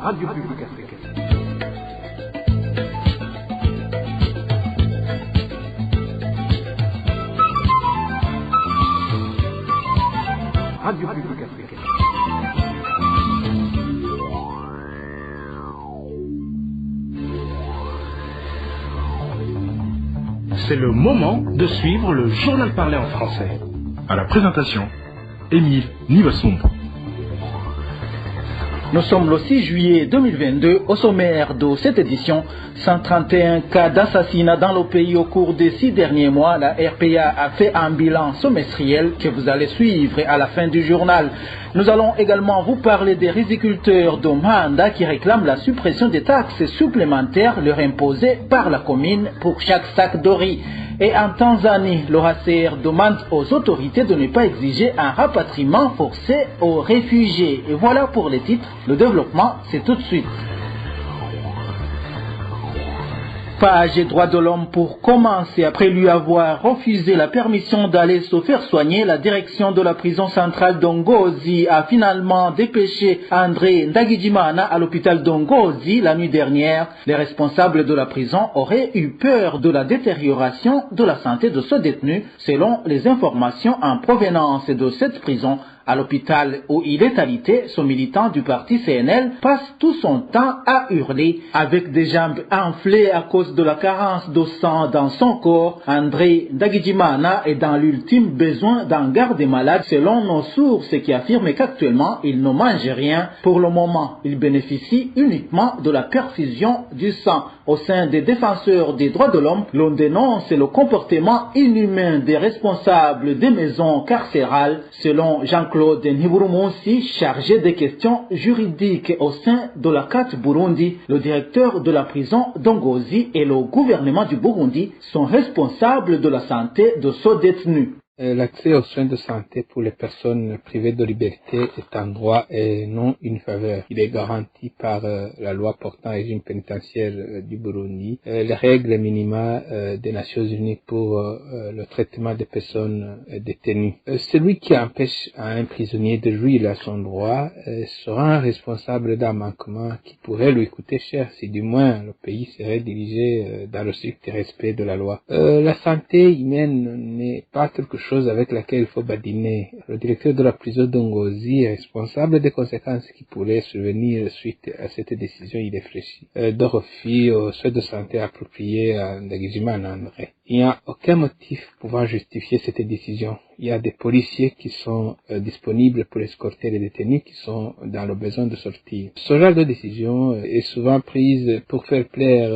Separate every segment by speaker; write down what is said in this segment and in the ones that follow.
Speaker 1: Radio Publique Africaine. Radio Publique Africaine.
Speaker 2: C'est le moment de suivre le journal parlé en français.
Speaker 3: À la présentation, Émile Nivasumba.
Speaker 4: Nous sommes le 6 juillet 2022. Au sommaire de cette édition, 131 cas d'assassinat dans le pays au cours des 6 derniers mois. La RPA a fait un bilan semestriel que vous allez suivre à la fin du journal. Nous allons également vous parler des riziculteurs de Manda qui réclament la suppression des taxes supplémentaires leur imposées par la commune pour chaque sac de riz. Et en Tanzanie, le HCR demande aux autorités de ne pas exiger un rapatriement forcé aux réfugiés. Et voilà pour les titres. Le développement, c'est tout de suite. Page et droits de l'homme pour commencer. Après lui avoir refusé la permission d'aller se faire soigner, la direction de la prison centrale d'Ongozi a finalement dépêché André Ndagijimana à l'hôpital d'Ongozi la nuit dernière. Les responsables de la prison auraient eu peur de la détérioration de la santé de ce détenu, selon les informations en provenance de cette prison. À l'hôpital où il est alité, ce militant du parti CNL passe tout son temps à hurler. Avec des jambes enflées à cause de la carence de sang dans son corps, André Ndagijimana est dans l'ultime besoin d'un garde-malade selon nos sources qui affirment qu'actuellement il ne mange rien. Pour le moment, il bénéficie uniquement de la perfusion du sang. Au sein des défenseurs des droits de l'homme, l'on dénonce le comportement inhumain des responsables des maisons carcérales. Selon Jean-Claude Niburumonsi, chargé des questions juridiques au sein de la CAT Burundi, le directeur de la prison d'Ongozi et le gouvernement du Burundi sont responsables de la santé de ce détenu.
Speaker 5: L'accès aux soins de santé pour les personnes privées de liberté est un droit et non une faveur. Il est garanti par la loi portant régime pénitentiaire du Burundi, les règles minimales des Nations Unies pour le traitement des personnes détenues. Celui qui empêche à un prisonnier de jouir à son droit sera un responsable d'un manquement qui pourrait lui coûter cher si du moins le pays serait dirigé dans le strict respect de la loi. La santé humaine n'est pas quelque chose avec laquelle il faut badiner. Le directeur de la prison d'Ongozi est responsable des conséquences qui pourraient survenir suite à cette décision irréfléchie de refus aux soins de santé appropriés à Ndagijimana André. Il n'y a aucun motif pouvant justifier cette décision. Il y a des policiers qui sont disponibles pour escorter les détenus qui sont dans le besoin de sortir. Ce genre de décision est souvent prise pour faire plaire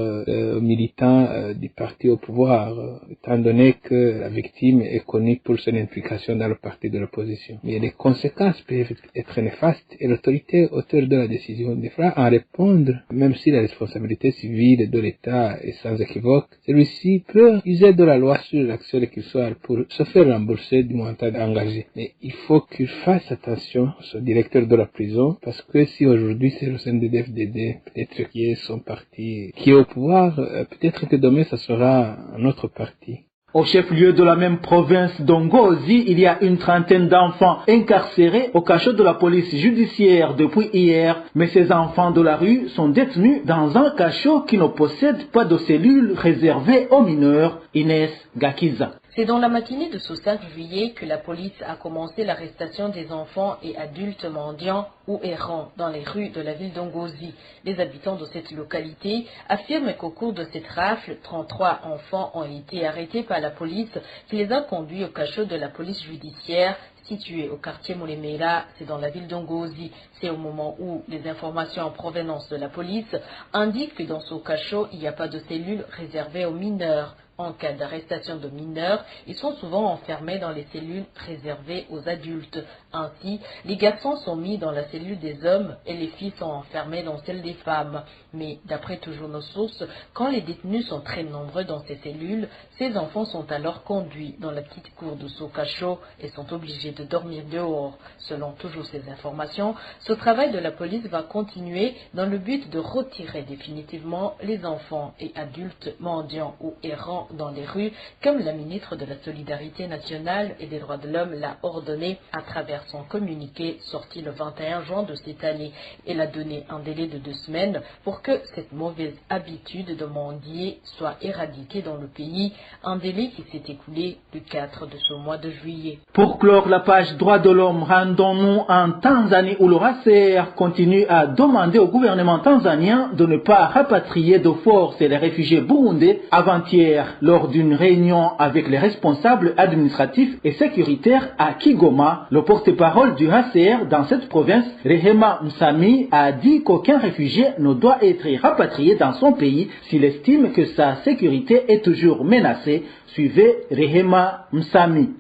Speaker 5: aux militants du parti au pouvoir, étant donné que la victime est connue pour son implication dans le parti de l'opposition. Mais les conséquences peuvent être néfastes et l'autorité auteur de la décision devra en répondre, même si la responsabilité civile de l'État est sans équivoque. Celui-ci peut user de la loi sur l'action récursoire pour se faire rembourser du montant engagé. Mais il faut qu'il fasse attention, ce directeur de la prison, parce que si aujourd'hui c'est le CNDD-FDD, peut-être qui est son parti, qui est au pouvoir, peut-être que demain ça sera un autre parti.
Speaker 4: Au chef-lieu de la même province d'Ongozi, il y a une trentaine d'enfants incarcérés au cachot de la police judiciaire depuis hier. Mais ces enfants de la rue sont détenus dans un cachot qui ne possède pas de cellules réservées aux mineurs. Inès Gakiza.
Speaker 6: C'est dans la matinée de ce 5 juillet que la police a commencé l'arrestation des enfants et adultes mendiants ou errants dans les rues de la ville d'Ongozi. Les habitants de cette localité affirment qu'au cours de cette rafle, 33 enfants ont été arrêtés par la police qui les a conduits au cachot de la police judiciaire situé au quartier Molemela, c'est dans la ville d'Ongozi. C'est au moment où les informations en provenance de la police indiquent que dans ce cachot, il n'y a pas de cellules réservées aux mineurs. En cas d'arrestation de mineurs, ils sont souvent enfermés dans les cellules réservées aux adultes. Ainsi, les garçons sont mis dans la cellule des hommes et les filles sont enfermées dans celle des femmes. Mais d'après toujours nos sources, quand les détenus sont très nombreux dans ces cellules, ces enfants sont alors conduits dans la petite cour de ce cachot et sont obligés de dormir dehors. Selon toujours ces informations, ce travail de la police va continuer dans le but de retirer définitivement les enfants et adultes mendiants ou errants enfants dans les rues, comme la ministre de la Solidarité nationale et des droits de l'homme l'a ordonné à travers son communiqué sorti le 21 juin de cette année. Elle a donné un délai de 2 semaines pour que cette mauvaise habitude de mendier soit éradiquée dans le pays, un délai qui s'est écoulé le 4 de ce mois de juillet.
Speaker 4: Pour clore la page droits de l'homme, rendons-nous en Tanzanie où le HCR continue à demander au gouvernement tanzanien de ne pas rapatrier de force les réfugiés burundais. Avant-hier, lors d'une réunion avec les responsables administratifs et sécuritaires à Kigoma, le porte-parole du HCR dans cette province, Rehema Msami, a dit qu'aucun réfugié ne doit être rapatrié dans son pays s'il estime que sa sécurité est toujours menacée. Suivez Rehema Msami.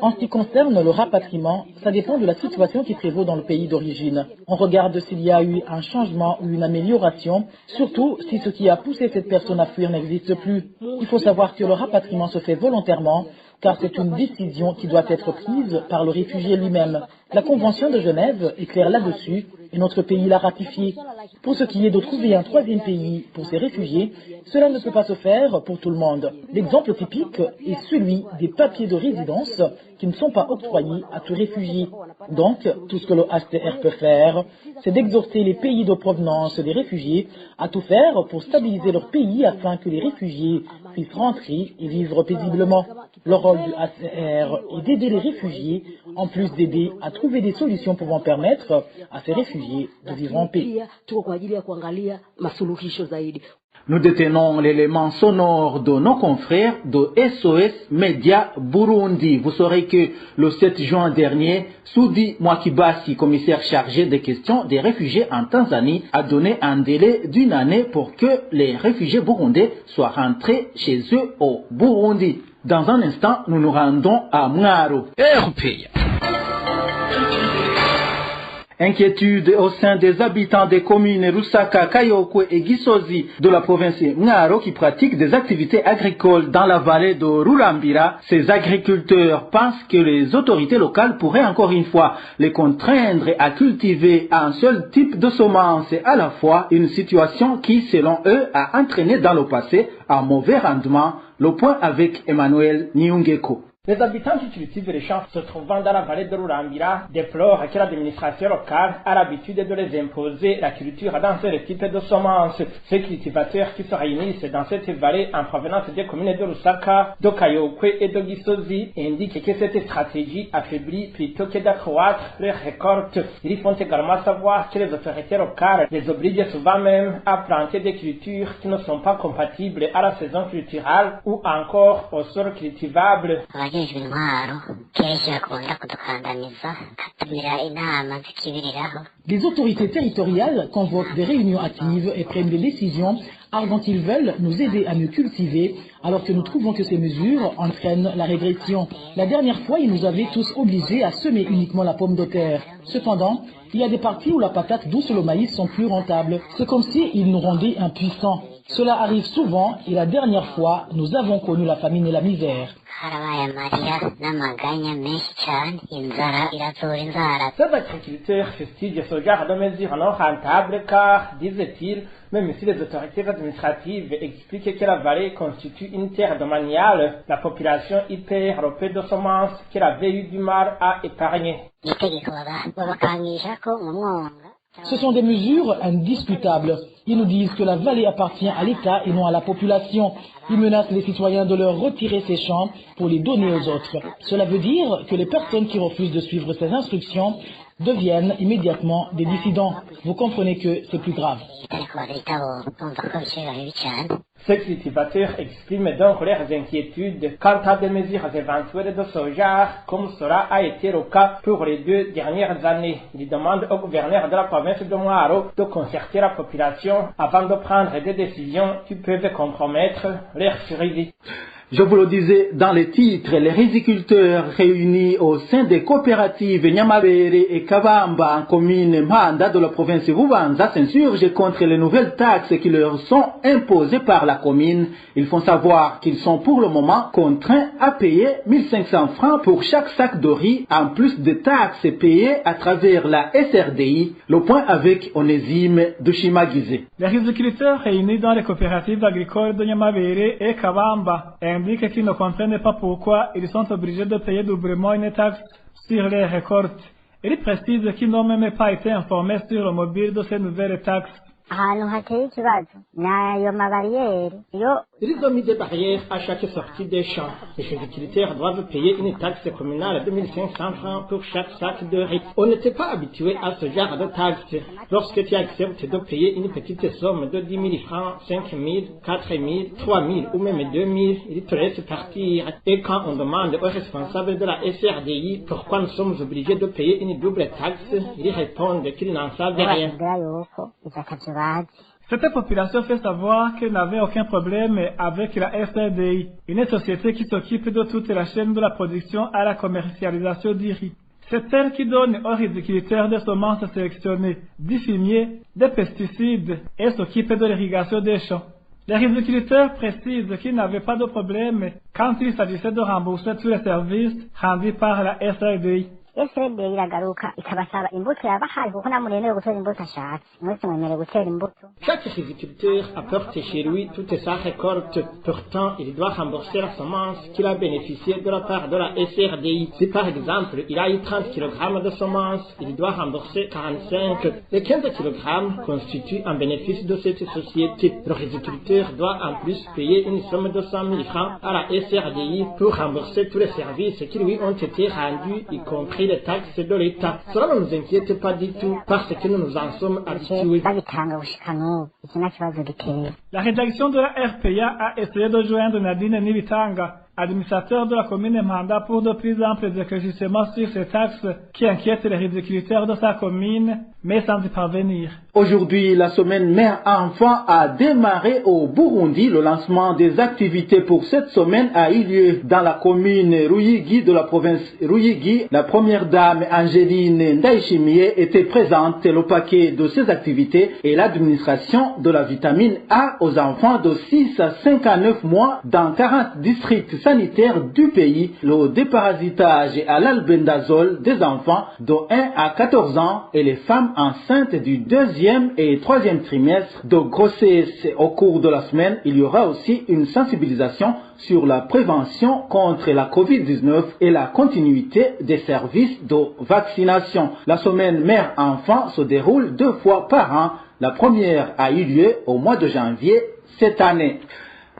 Speaker 7: En ce qui concerne le rapatriement, ça dépend de la situation qui prévaut dans le pays d'origine. On regarde s'il y a eu un changement ou une amélioration, surtout si ce qui a poussé cette personne à fuir n'existe plus. Il faut savoir que le rapatriement se fait volontairement, car c'est une décision qui doit être prise par le réfugié lui-même. La Convention de Genève est claire là-dessus et notre pays l'a ratifiée. Pour ce qui est de trouver un troisième pays pour ces réfugiés, cela ne peut pas se faire pour tout le monde. L'exemple typique est celui des papiers de résidence qui ne sont pas octroyés à tout réfugié. Donc, tout ce que le HCR peut faire, c'est d'exhorter les pays de provenance des réfugiés à tout faire pour stabiliser leur pays afin que les réfugiés puissent rentrer et vivre paisiblement. Le rôle du HCR est d'aider les réfugiés, en plus d'aider à trouver des solutions pouvant permettre à ces réfugiés de vivre en paix.
Speaker 4: Nous détenons l'élément sonore de nos confrères de SOS Média Burundi. Vous saurez que le 7 juin dernier, Soudi Mwakibasi, commissaire chargé des questions des réfugiés en Tanzanie, a donné un délai d'1 année pour que les réfugiés burundais soient rentrés chez eux au Burundi. Dans un instant, nous nous rendons à Mwaro. Inquiétude au sein des habitants des communes Rusaka, Kayokwe et Gisozi de la province Mwaro qui pratiquent des activités agricoles dans la vallée de Rurambira. Ces agriculteurs pensent que les autorités locales pourraient encore une fois les contraindre à cultiver un seul type de semence et à la fois, une situation qui, selon eux, a entraîné dans le passé un mauvais rendement. Le point avec Emmanuel Niungeko.
Speaker 8: Les habitants qui cultivent les champs se trouvant dans la vallée de Rurambira déplorent que l'administration locale a l'habitude de les imposer la culture dans ce type de semences. Ces cultivateurs qui se réunissent dans cette vallée en provenance des communes de Rusaka, de Kayokwe et de Gisozi indiquent que cette stratégie affaiblit plutôt que d'accroître les récoltes. Ils font également savoir que les autorités locales les obligent souvent même à planter des cultures qui ne sont pas compatibles à la saison culturelle ou encore au sol cultivable.
Speaker 7: Les autorités territoriales convoquent des réunions actives et prennent des décisions dont ils veulent nous aider à mieux cultiver, alors que nous trouvons que ces mesures entraînent la régression. La dernière fois, ils nous avaient tous obligés à semer uniquement la pomme de terre. Cependant, il y a des parties où la patate douce et le maïs sont plus rentables. C'est comme s'ils nous rendaient impuissants. Cela arrive souvent et la dernière fois, nous avons connu la famine et la misère.
Speaker 8: Ces agriculteurs fustigent ce genre de mesures non rentables car, disent-ils, même si les autorités administratives expliquent que la vallée constitue une terre domaniale, la population y perd le peu de semences qu'elle avait eu du mal à épargner.
Speaker 7: Ce sont des mesures indiscutables. Ils nous disent que la vallée appartient à l'État et non à la population. Ils menacent les citoyens de leur retirer ces champs pour les donner aux autres. Cela veut dire que les personnes qui refusent de suivre ces instructions deviennent immédiatement des dissidents. Vous comprenez que c'est plus grave.
Speaker 8: Ces cultivateurs expriment donc leurs inquiétudes quant à des mesures éventuelles de ce genre, comme cela a été le cas pour les 2 dernières années. Ils demandent au gouverneur de la province de Mwaro de concerter la population avant de prendre des décisions qui peuvent compromettre leur survie.
Speaker 4: Je vous le disais dans les titres, les riziculteurs réunis au sein des coopératives Nyamabere et Kabamba en commune Mpanda de la province Bubanza s'insurgent contre les nouvelles taxes qui leur sont imposées par la commune. Ils font savoir qu'ils sont pour le moment contraints à payer 1500 francs pour chaque sac de riz, en plus des taxes payées à travers la SRDI. Le point avec Onésime de Chimaguizé.
Speaker 8: Les riziculteurs réunis dans les coopératives agricoles de Nyamabere et Kabamba indiquent qu'ils ne comprennent pas pourquoi ils sont obligés de payer doublement une taxe sur les récoltes. Ils précisent qu'ils n'ont même pas été informés sur le mobile de ces nouvelles taxes. Ils ont mis des barrières à chaque sortie des champs. Les riziculteurs doivent payer une taxe communale de 1500 francs pour chaque sac de riz. On n'était pas habitué à ce genre de taxe. Lorsque tu acceptes de payer une petite somme de 10 000 francs, 5 000, 4 000, 3 000 ou même 2 000, ils te laissent partir. Et quand on demande aux responsables de la SRDI pourquoi nous sommes obligés de payer une double taxe, ils répondent qu'ils n'en savent rien. Cette population fait savoir qu'elle n'avait aucun problème avec la SRDI, une société qui s'occupe de toute la chaîne de la production à la commercialisation du riz. C'est elle qui donne aux riziculteurs des semences sélectionnées, du fumier, des pesticides et s'occupe de l'irrigation des champs. Les riziculteurs précisent qu'ils n'avaient pas de problème quand il s'agissait de rembourser tous les services rendus par la SRDI. Chaque riziculteur apporte chez lui toute sa récolte. Pourtant, il doit rembourser la semence qu'il a bénéficiée de la part de la SRDI. Si par exemple, il a eu 30 kg de semences, il doit rembourser 45. Les 15 kg constituent un bénéfice de cette société. Le riziculteur doit en plus payer une somme de 100 000 francs à la SRDI pour rembourser tous les services qui lui ont été rendus, y compris les taxes de l'État. Cela ne nous inquiète pas du tout parce que nous nous en sommes habitués. La rédaction de la RPA a essayé de joindre Nadine Nibitanga, administrateur de la commune Mpanda, pour de plus amples éclaircissements sur ces taxes qui inquiètent les riziculteurs de sa commune, mais sans y parvenir.
Speaker 4: Aujourd'hui, la semaine mère-enfant a démarré au Burundi. Le lancement des activités pour cette semaine a eu lieu dans la commune Ruyigi de la province Ruyigi. La première dame Angéline Ndaishimiye était présente. Le paquet de ces activités est l'administration de la vitamine A aux enfants de 6 à 59 mois dans 40 districts sanitaires du pays, le déparasitage à l'albendazole des enfants de 1 à 14 ans et les femmes enceintes du 2e et 3e trimestre de grossesse. Au cours de la semaine, il y aura aussi une sensibilisation sur la prévention contre la COVID-19 et la continuité des services de vaccination. La semaine mère-enfant se déroule 2 fois par an. La première a eu lieu au mois de janvier cette année.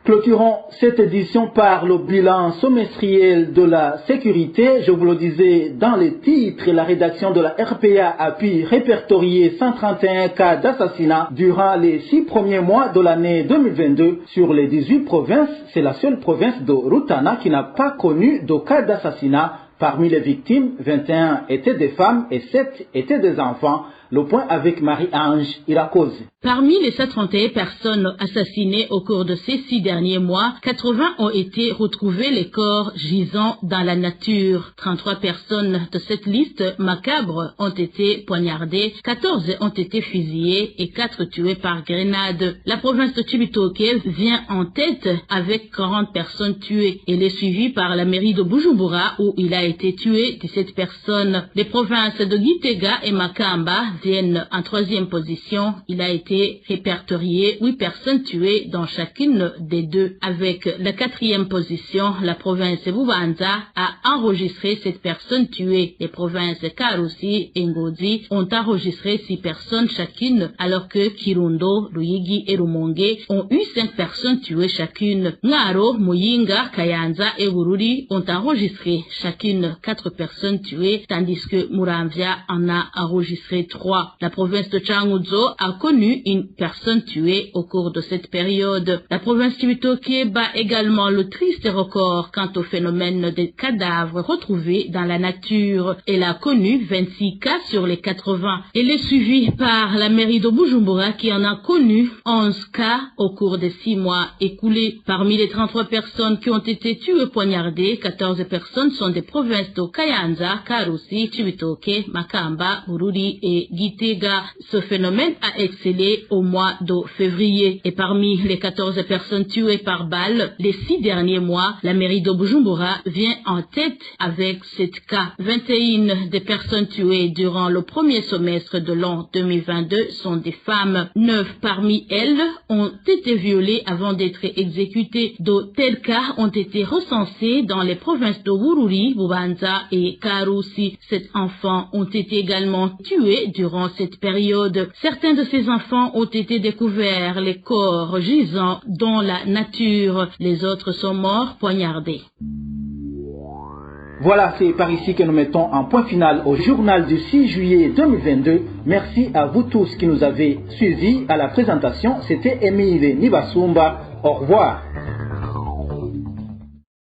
Speaker 4: Clôturons cette édition par le bilan semestriel de la sécurité. Je vous le disais dans les titres, la rédaction de la RPA a pu répertorier 131 cas d'assassinat durant les 6 premiers mois de l'année 2022. Sur les 18 provinces, c'est la seule province de Rutana qui n'a pas connu de cas d'assassinat. Parmi les victimes, 21 étaient des femmes et 7 étaient des enfants. Le point avec Marie-Ange Irakoze.
Speaker 9: Parmi les 131 personnes assassinées au cours de ces 6 derniers mois, 80 ont été retrouvés les corps gisant dans la nature. 33 personnes de cette liste macabre ont été poignardées, 14 ont été fusillées et 4 tuées par grenade. La province de Cibitoke vient en tête avec 40 personnes tuées. Elle est suivie par la mairie de Bujumbura où il a été tué 17 personnes. Les provinces de Gitega et Makamba viennent en 3e position. Il a été répertorié 8 personnes tuées dans chacune des deux. Avec la 4e position, la province Bubanza a enregistré 7 personnes tuées. Les provinces Karusi et Ngozi ont enregistré 6 personnes chacune, alors que Kirundo, Ruyigi et Rumonge ont eu 5 personnes tuées chacune. Ngaro, Muyinga, Kayanza et Bururi ont enregistré chacune communes, 4 personnes tuées, tandis que Muramvya en a enregistré 3. La province de Changuzo a connu une personne tuée au cours de cette période. La province du Chibitoke bat également le triste record quant au phénomène des cadavres retrouvés dans la nature. Elle a connu 26 cas sur les 80. Elle est suivie par la mairie de Bujumbura qui en a connu 11 cas au cours des 6 mois écoulés. Parmi les 33 personnes qui ont été tuées poignardées, 14 personnes sont des provinces de Kayanza, Karusi, Chibitoke, Makamba, Bururi et Gitega. Ce phénomène a excellé au mois de février. Et parmi les 14 personnes tuées par balle, les 6 derniers mois, la mairie de Bujumbura vient en tête avec 7 cas. 21 des personnes tuées durant le premier semestre de l'an 2022 sont des femmes. 9 parmi elles ont été violées avant d'être exécutées. De tels cas ont été recensés dans les provinces de Bururi, Bubanza et Karusi. 7 enfants ont été également tués durant cette période. Certains de ces enfants ont été découverts, les corps gisant dans la nature. Les autres sont morts poignardés.
Speaker 4: Voilà, c'est par ici que nous mettons un point final au journal du 6 juillet 2022. Merci à vous tous qui nous avez suivis. À la présentation, c'était Émile Nibasumba. Au revoir.